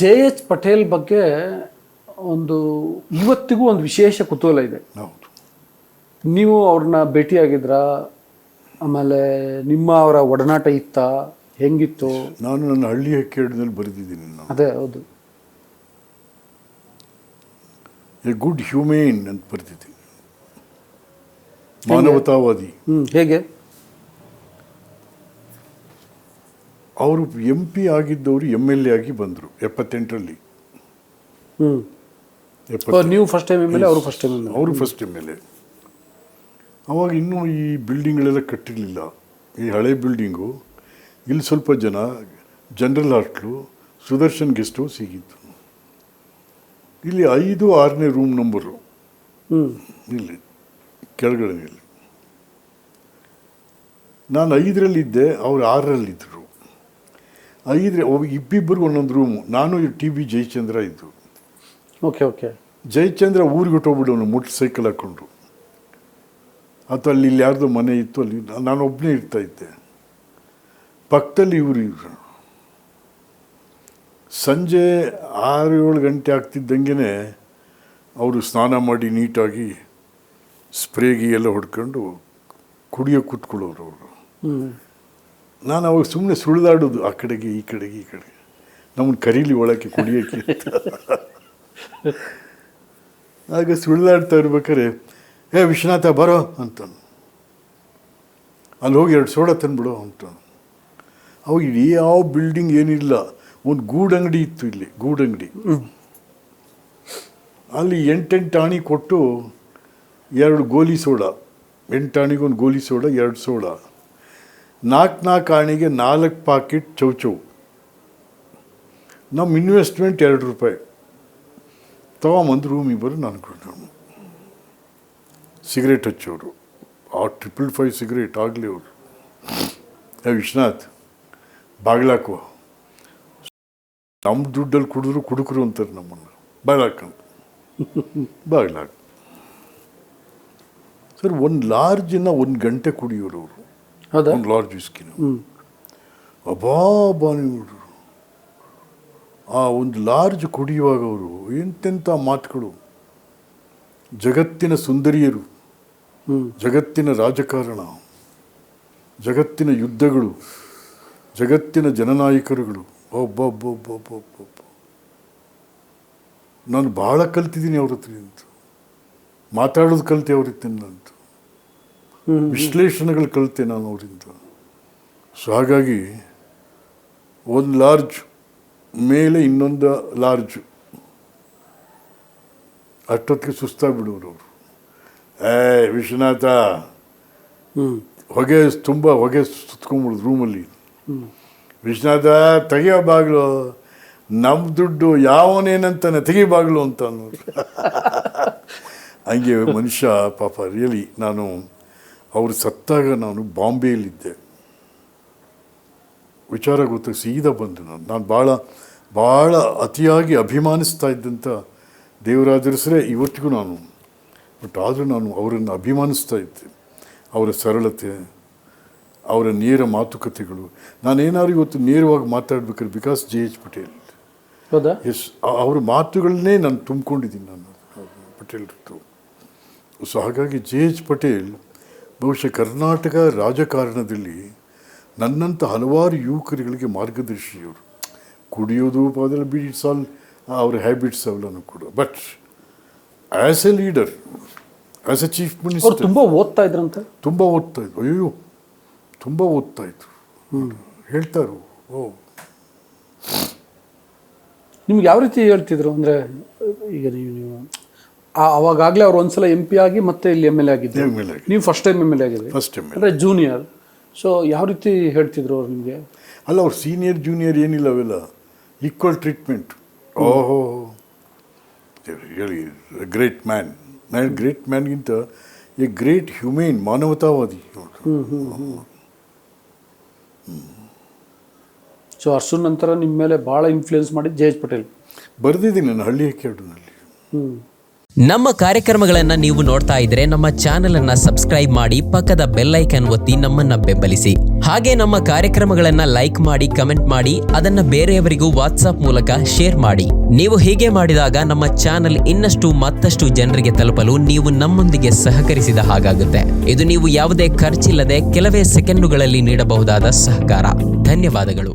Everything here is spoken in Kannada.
ಜೆ ಎಚ್ ಪಟೇಲ್ ಬಗ್ಗೆ ಒಂದು ಇವತ್ತಿಗೂ ಒಂದು ವಿಶೇಷ ಕುತೂಹಲ ಇದೆ. ಹೌದು. ನೀವು ಅವ್ರನ್ನ ಭೇಟಿಯಾಗಿದ್ರಾ? ಆಮೇಲೆ ನಿಮ್ಮ ಅವರ ಒಡನಾಟ ಇತ್ತ? ಹೆಂಗಿತ್ತು? ನಾನು ನನ್ನ ಹಳ್ಳಿಯ ಕೇಳದಲ್ಲಿ ಬರೆದಿದ್ದೀನಿ. ನಾನು ಅದೇ ಹೌದು, ಎ ಗುಡ್ ಹ್ಯೂಮೇನ್ ಅಂತ ಬರ್ತಿದ್ದೀನಿ, ಮಾನವತಾವಾದಿ. ಹೇಗೆ? ಅವರು MP ಆಗಿದ್ದವರು MLA ಆಗಿ ಬಂದರು 78ರಲ್ಲಿ. ನೀವು ಫಸ್ಟ್ ಟೈಮ್ MLA, ಅವರು ಫಸ್ಟ್ ಟೈಮ್ MLA? ಅವರು ಫಸ್ಟ್ MLA. ಅವಾಗ ಇನ್ನೂ ಈ ಬಿಲ್ಡಿಂಗ್ಗಳೆಲ್ಲ ಕಟ್ಟಿರಲಿಲ್ಲ, ಈ ಹಳೆ ಬಿಲ್ಡಿಂಗು. ಇಲ್ಲಿ ಸ್ವಲ್ಪ ಜನ, general hostel, Sudarshan guest house ಹೀಗಿತ್ತು. ಇಲ್ಲಿ 5, 6ನೇ ರೂಮ್ ನಂಬರು ಇಲ್ಲಿ ಕೆಳಗಡೆ. ನಾನು 5ರಲ್ಲಿದ್ದೆ, ಅವ್ರು 6ರಲ್ಲಿದ್ದರು. 5 ಇಬ್ಬಿಬ್ಬರು ಒಂದೊಂದು ರೂಮು. ನಾನು TB ಜಯಚಂದ್ರ ಇದ್ದು. ಓಕೆ. ಜಯಚಂದ್ರ ಊರಿಗೆ ಹೊಟ್ಟೋಗ್ಬಿಡೋನು ಮೋಟ್ರ್ ಸೈಕಲ್ ಹಾಕ್ಕೊಂಡು. ಅಥವಾ ಅಲ್ಲಿ ಇಲ್ಲಿ ಯಾರ್ದೋ ಮನೆ ಇತ್ತು, ಅಲ್ಲಿ ನಾನು ಒಬ್ಬನೇ ಇರ್ತಾಯಿದ್ದೆ. ಪಕ್ಕದಲ್ಲಿ ಇವರು ಸಂಜೆ 6-7 ಗಂಟೆ ಆಗ್ತಿದ್ದಂಗೆ ಅವರು ಸ್ನಾನ ಮಾಡಿ ನೀಟಾಗಿ ಸ್ಪ್ರೇಗಿ ಎಲ್ಲ ಹೊಡ್ಕೊಂಡು ಕುಡಿಯೋ ಕೂತ್ಕೊಳ್ಳೋರು ಅವರು. ನಾನು ಅವಾಗ ಸುಮ್ಮನೆ ಸುಳಿದಾಡೋದು ಆ ಕಡೆಗೆ ಈ ಕಡೆಗೆ. ನಮ್ಮನ್ನು ಕರೀಲಿ ಒಳಕ್ಕೆ ಕುಡಿಯೋಕ್ಕೆ. ಆಗ ಸುಳಿದಾಡ್ತಾ ಇರ್ಬೇಕಾರೆ, ವಿಶ್ವನಾಥ ಬರೋ ಅಂತ, ಅಲ್ಲಿ ಹೋಗಿ 2 ಸೋಡಾ ತಂದುಬಿಡೋ ಅಂತ. ಅವಾಗ ಇಡೀ ಯಾವ ಬಿಲ್ಡಿಂಗ್ ಏನಿಲ್ಲ, ಒಂದು ಗೂಡಂಗಡಿ ಇತ್ತು ಇಲ್ಲಿ, ಗೂಡಂಗಡಿ. ಅಲ್ಲಿ 8 ಆಣಿ ಕೊಟ್ಟು 2 ಗೋಲಿ ಸೋಡಾ, 8 ಆಣಿಗೆ 1 ಗೋಲಿ ಸೋಡಾ, 2 ಸೋಡಾ. 4 ಆಣಿಗೆ 4 ಪಾಕೆಟ್ ಚೌಚೌ. ನಮ್ಮ ಇನ್ವೆಸ್ಟ್ಮೆಂಟ್ 2 ರೂಪಾಯಿ. ತಗೊಂಬಂದು ರೂಮಿಗೆ ಬರೋ ನಾನು ಕೊಟ್ಟು ಸಿಗರೇಟ್ ಹಚ್ಚೋರು. ಆ 555 ಸಿಗರೇಟ್ ಆಗಲಿ ಅವರು. ವಿಶ್ವನಾಥ್ ಬಾಗ್ಲಾಕೋ, ನಮ್ಮ ದುಡ್ಡಲ್ಲಿ ಕುಡಿದ್ರು ಕುಡುಕರು ಅಂತಾರೆ ನಮ್ಮನ್ನು. ಬಾಗ್ಲಾಕಂತ ಬಾಗ್ಲಾಕ ಸರ್. 1 ಲಾರ್ಜಿನ 1 ಗಂಟೆ ಕುಡಿಯೋರು ಅವರು. 1 ಲಾರ್ಜ್ ವಿಸ್ಕಿನ ಅಬಾಬಾ ನೀವು. ಆ 1 ಲಾರ್ಜ್ ಕುಡಿಯುವಾಗ ಅವರು ಎಂತೆಂಥ ಮಾತುಗಳು. ಜಗತ್ತಿನ ಸುಂದರಿಯರು, ಜಗತ್ತಿನ ರಾಜಕಾರಣ, ಜಗತ್ತಿನ ಯುದ್ಧಗಳು, ಜಗತ್ತಿನ ಜನನಾಯಕರುಗಳು. ಒಬ್ಬೊಬ್ಬೊಬ್ಬೊಬ್ಬೊಬ್ಬ ನಾನು ಭಾಳ ಕಲ್ತಿದ್ದೀನಿ ಅವ್ರ ಹತ್ರ ನಿಂತು. ಮಾತಾಡೋದು ಕಲಿತೆ ಅವ್ರಿತ್ತು ನಂತು, ವಿಶ್ಲೇಷಣೆಗಳು ಕಲಿತೆ ನಾನು ಅವರಿಂದ. ಸೊ ಹಾಗಾಗಿ 1 ಲಾರ್ಜ್ ಮೇಲೆ ಇನ್ನೊಂದು ಲಾರ್ಜ್, ಅಷ್ಟೊತ್ತಿಗೆ ಸುಸ್ತಾಗ್ಬಿಡೋರು ಅವರು. ವಿಶ್ವನಾಥ ತುಂಬ ಹೊಗೆ ಸುತ್ಕೊಂಡ್ಬಿಡೋದು ರೂಮಲ್ಲಿ. ವಿಶ್ವನಾಥ ತೆಗಿಯೋ ಬಾಗಿಲು, ನಮ್ಮ ದುಡ್ಡು ಯಾವನೇನಂತಾನೆ ತೆಗಿ ಬಾಗಿಲು ಅಂತ ಅನ್ನೋರು. ಹಂಗೆ ಮನುಷ್ಯ ಪಾಪ. ರಿಯಲಿ ನಾನು ಅವರು ಸತ್ತಾಗ ನಾನು ಬಾಂಬೆಯಲ್ಲಿದ್ದೆ. ವಿಚಾರ ಗೊತ್ತಾಗ ಸೀದಾ ಬಂದು ನಾನು ಭಾಳ ಅತಿಯಾಗಿ ಅಭಿಮಾನಿಸ್ತಾ ಇದ್ದಂಥ ದೇವರಾಜರಸರೇ ಇವತ್ತಿಗೂ ನಾನು. ಬಟ್ ಆದರೂ ನಾನು ಅವರನ್ನು ಅಭಿಮಾನಿಸ್ತಾ ಇದ್ದೆ. ಅವರ ಸರಳತೆ, ಅವರ ನೇರ ಮಾತುಕತೆಗಳು. ನಾನೇನಾದ್ರು ಇವತ್ತು ನೇರವಾಗಿ ಮಾತಾಡ್ಬೇಕಾದ್ರೆ ಬಿಕಾಸ್ JH ಪಟೇಲ್. ಹೌದಾ? ಎಸ್, ಅವ್ರ ಮಾತುಗಳನ್ನೇ ನಾನು ತುಂಬಿಕೊಂಡಿದ್ದೀನಿ ನಾನು ಪಟೇಲ್ರದ್ದು. ಸೊ ಹಾಗಾಗಿ JH ಪಟೇಲ್ ಬಹುಶಃ ಕರ್ನಾಟಕ ರಾಜಕಾರಣದಲ್ಲಿ ನನ್ನಂಥ ಹಲವಾರು ಯುವಕರುಗಳಿಗೆ ಮಾರ್ಗದರ್ಶಿಯವರು. ಕುಡಿಯೋದು ಅದೆಲ್ಲ ಬಿಡಿ, ಇಟ್ಸ್ ಆಲ್ ಅವ್ರ ಹ್ಯಾಬಿಟ್ಸ್ ಅವೆಲ್ಲನೂ ಕೂಡ. But as A leader, as A chief minister ತುಂಬ ಓದ್ತಾ ಇದ್ರಂತೆ. ತುಂಬ ಓದ್ತಾಯಿದ್ರು. ಅಯ್ಯೋ ತುಂಬ ಓದ್ತಾಯಿದ್ರು. ಹೇಳ್ತಾರು. ನಿಮ್ಗೆ ಯಾವ ರೀತಿ ಹೇಳ್ತಿದ್ರು ಅಂದರೆ, ಈಗ ನೀವು ಅವಾಗಲೇ ಅವ್ರು ಒಂದ್ಸಲ MP ಆಗಿ ಮತ್ತೆ ಇಲ್ಲಿ MLA ಆಗಿದ್ದು, ನೀವು ಫಸ್ಟ್ ಟೈಮ್ MLA ಆಗಿದ್ರಿ, ಫಸ್ಟ್ ಟೈಮ್ ಅಂದರೆ ಜೂನಿಯರ್. ಸೊ ಯಾವ ರೀತಿ ಹೇಳ್ತಿದ್ರು ಅವ್ರು ನಿಮಗೆ? ಅಲ್ಲ, ಅವ್ರು ಸೀನಿಯರ್ ಜೂನಿಯರ್ ಏನಿಲ್ಲ, ಅವೆಲ್ಲ ಈಕ್ವಲ್ ಟ್ರೀಟ್ಮೆಂಟ್. ಓಹೋ ಹೇಳಿ, ಗ್ರೇಟ್ ಮ್ಯಾನ್. ನಾನು ಗ್ರೇಟ್ ಮ್ಯಾನ್ಗಿಂತ ಎ ಗ್ರೇಟ್ ಹ್ಯೂಮೇನ್, ಮಾನವತಾವಾದಿ. ಸೊ ಅರ್ಸುನ್ ನಂತರ ನಿಮ್ಮ ಮೇಲೆ ಭಾಳ ಇನ್ಫ್ಲೂಯೆನ್ಸ್ ಮಾಡಿದ್ದು JH ಪಟೇಲ್. ಬರೆದಿದ್ದೀನಿ ನಾನು ಹಳ್ಳಿ ಕೇಳಿನಲ್ಲಿ. ನಮ್ಮ ಕಾರ್ಯಕ್ರಮಗಳನ್ನ ನೀವು ನೋಡ್ತಾ ಇದ್ರೆ ನಮ್ಮ ಚಾನೆಲ್ ಅನ್ನ ಸಬ್ಸ್ಕ್ರೈಬ್ ಮಾಡಿ, ಪಕ್ಕದ ಬೆಲ್ ಐಕನ್ ಒತ್ತಿ ನಮ್ಮನ್ನ ಬೆಂಬಲಿಸಿ. ಹಾಗೆ ನಮ್ಮ ಕಾರ್ಯಕ್ರಮಗಳನ್ನ ಲೈಕ್ ಮಾಡಿ, ಕಮೆಂಟ್ ಮಾಡಿ, ಅದನ್ನ ಬೇರೆಯವರಿಗೂ ವಾಟ್ಸ್ಆಪ್ ಮೂಲಕ ಶೇರ್ ಮಾಡಿ. ನೀವು ಹೀಗೆ ಮಾಡಿದಾಗ ನಮ್ಮ ಚಾನೆಲ್ ಇನ್ನಷ್ಟು ಮತ್ತಷ್ಟು ಜನರಿಗೆ ತಲುಪಲು ನೀವು ನಮ್ಮೊಂದಿಗೆ ಸಹಕರಿಸಿದ ಹಾಗಾಗುತ್ತೆ. ಇದು ನೀವು ಯಾವುದೇ ಖರ್ಚಿಲ್ಲದೆ ಕೆಲವೇ ಸೆಕೆಂಡುಗಳಲ್ಲಿ ನೀಡಬಹುದಾದ ಸಹಕಾರ. ಧನ್ಯವಾದಗಳು.